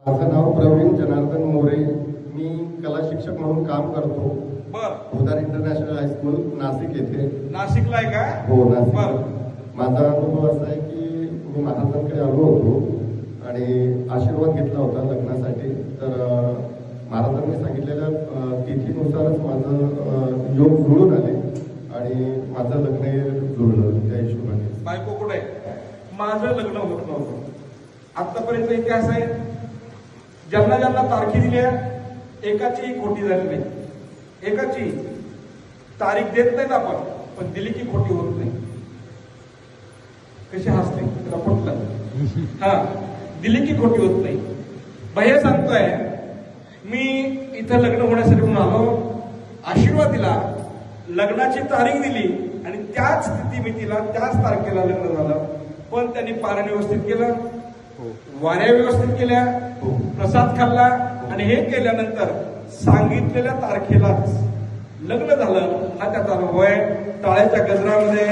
माझं नाव प्रवीण जनार्दन मोरे. मी कला शिक्षक म्हणून काम करतो. बर उदार इंटरनॅशनल हायस्कूल नाशिक येथे. नाशिकला आहे का? हो, नाशिक. बर माझा अनुभव असा आहे की मी महाराजांकडे आलो होतो आणि आशीर्वाद घेतला होता लग्नासाठी. तर महाराजांनी सांगितलेल्या तिथीनुसारच माझं योग जुळून आले आणि माझं लग्न जुळलं त्या हिशोबाने. बायको कुठे आहे? माझं लग्न होत नव्हतं. आतापर्यंत इतिहास आहे, ज्यांना ज्यांना तारखी दिल्या एकाचीही खोटी झाली नाही. एकाची तारीख देत नाहीत आपण, पण दिली की खोटी होत नाही. कशी हसली तुला पटलं? हा, दिली की खोटी होत नाही. भैया सांगतोय मी इथं लग्न होण्यासाठी म्हणून आलो, आशीर्वाद दिला, लग्नाची तारीख दिली आणि त्याच तिथीमितीला त्याच तारखेला लग्न झालं. पण त्यांनी पारण व्यवस्थित केलं, वाऱ्या व्यवस्थित केल्या, प्रसाद खाल्ला आणि हे केल्यानंतर सांगितलेल्या तारखेलाच लग्न झालं. हा त्याचा अनुभव आहे. टाळ्याच्या गजरामध्ये